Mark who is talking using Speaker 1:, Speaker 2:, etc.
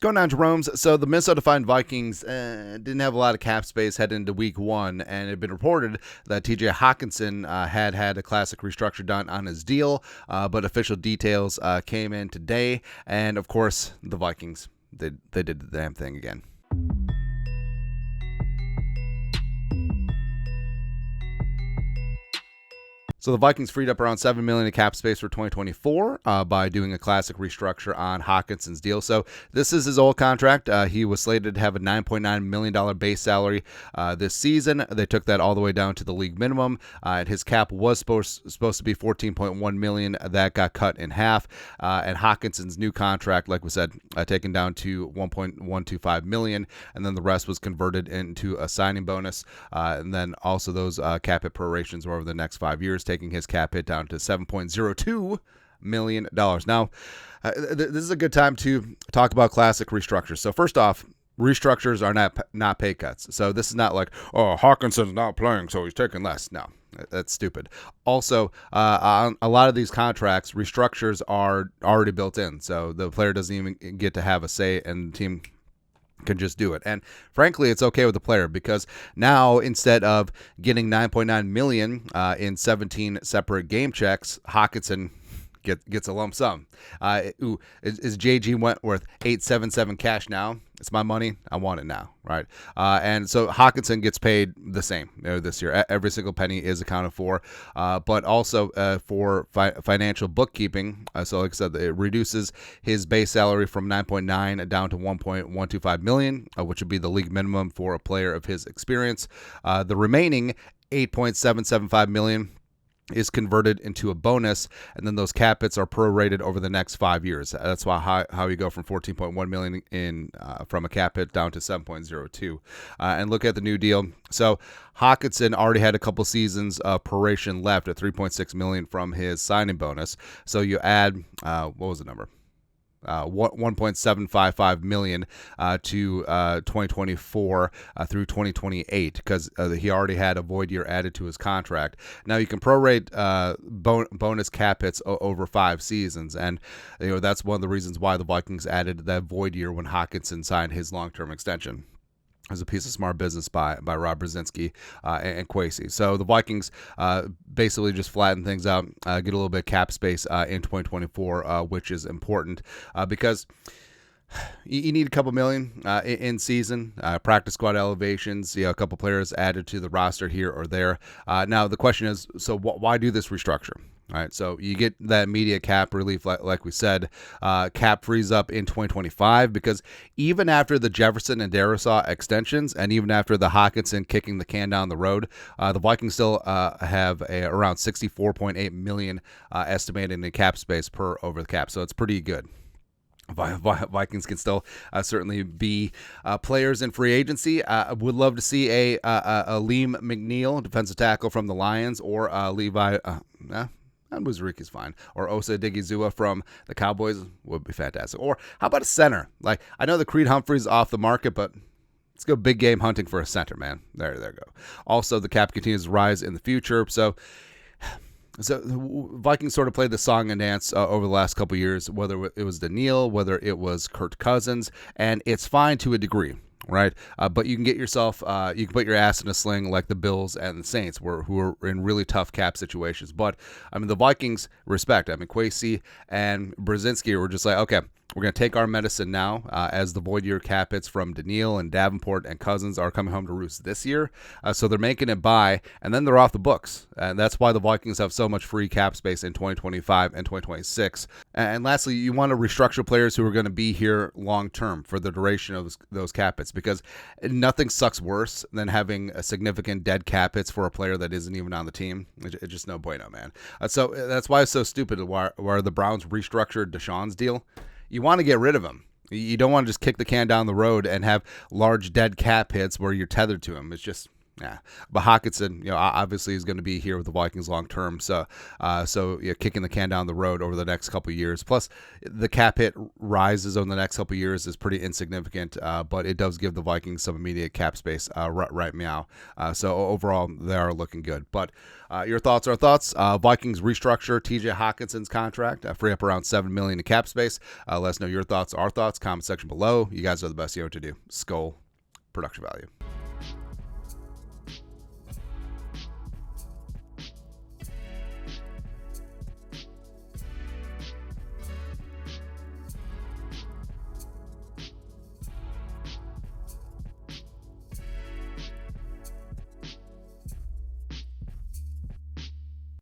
Speaker 1: Going on, Jerome's. So the Minnesota Vikings didn't have a lot of cap space heading into week one, and it had been reported that TJ Hockenson had a classic restructure done on his deal, but official details came in today, and of course the Vikings, they did the damn thing again. So the Vikings freed up around $7 million in cap space for 2024 by doing a classic restructure on Hockenson's deal. So this is his old contract. He was slated to have a $9.9 million base salary this season. They took that all the way down to the league minimum, and his cap was supposed to be $14.1 million. That got cut in half, and Hockenson's new contract, like we said, taken down to $1.125 million, and then the rest was converted into a signing bonus, and then also those cap hit prorations were over the next 5 years, taking his cap hit down to $7.02 million. Now, this is a good time to talk about classic restructures. So first off, restructures are not pay cuts. So this is not like, oh, Hockenson's not playing, so he's taking less. No, that's stupid. Also, on a lot of these contracts, restructures are already built in. So the player doesn't even get to have a say, and the team can just do it. And frankly, it's okay with the player, because now instead of getting $9.9 million in 17 separate game checks, Hockenson gets a lump sum. Is JG Wentworth 877 cash now? It's my money. I want it now, right? And so Hockenson gets paid the same this year. Every single penny is accounted for, but also for financial bookkeeping. So like I said, it reduces his base salary from 9.9 down to 1.125 million, which would be the league minimum for a player of his experience. The remaining 8.775 million is converted into a bonus, and then those cap hits are prorated over the next 5 years. That's why how you go from 14.1 million in from a cap hit down to 7.02. And look at the new deal. So Hockenson already had a couple seasons of proration left at 3.6 million from his signing bonus. So you add what was the number? 1.755 million to 2024 through 2028, because he already had a void year added to his contract. Now you can prorate bonus cap hits over 5 seasons, and that's one of the reasons why the Vikings added that void year when Hockenson signed his long-term extension. As a piece of smart business by Rob Brzezinski and Kwesi. So the Vikings basically just flatten things out, get a little bit of cap space in 2024, which is important because you need a couple million in season, practice squad elevations, a couple players added to the roster here or there. Now the question is, so why do this restructure? All right, so you get that immediate cap relief, like we said. Cap frees up in 2025, because even after the Jefferson and Darisaw extensions, and even after the Hockenson kicking the can down the road, the Vikings still have around 64.8 million estimated in cap space per over the cap. So it's pretty good. Vikings can still certainly be players in free agency. I would love to see a Liam McNeil, defensive tackle from the Lions, or Levi. And Buzariki's fine. Or Osa Digizua from the Cowboys would be fantastic. Or how about a center? Like, I know the Creed Humphrey's off the market, but let's go big game hunting for a center, man. There go. Also, the cap continues to rise in the future. So the Vikings sort of played the song and dance over the last couple of years, whether it was Daniil, whether it was Kirk Cousins, and it's fine to a degree. Right, but you can get yourself, you can put your ass in a sling like the Bills and the Saints, who are in really tough cap situations. But I mean, the Vikings respect. I mean, Kwesi and Brzezinski were just like, okay, we're going to take our medicine now, as the void year cap hits from Daniil and Davenport and Cousins are coming home to roost this year. So they're making it by, and then they're off the books. And that's why the Vikings have so much free cap space in 2025 and 2026. And lastly, you want to restructure players who are going to be here long term for the duration of those cap hits, because nothing sucks worse than having a significant dead cap hits for a player that isn't even on the team. It's just no bueno, man. So that's why it's so stupid why the Browns restructured Deshaun's deal. You want to get rid of him. You don't want to just kick the can down the road and have large dead cap hits where you're tethered to him. It's just Yeah, but Hockenson, obviously is going to be here with the Vikings long term. So, kicking the can down the road over the next couple of years. Plus, the cap hit rises over the next couple of years is pretty insignificant, but it does give the Vikings some immediate cap space. Right meow. So overall, they are looking good. But your thoughts are thoughts. Vikings restructure TJ Hockenson's contract, free up around $7 million in cap space. Let us know your thoughts. Our thoughts. Comment section below. You guys are the best. You know what to do. Skull production value.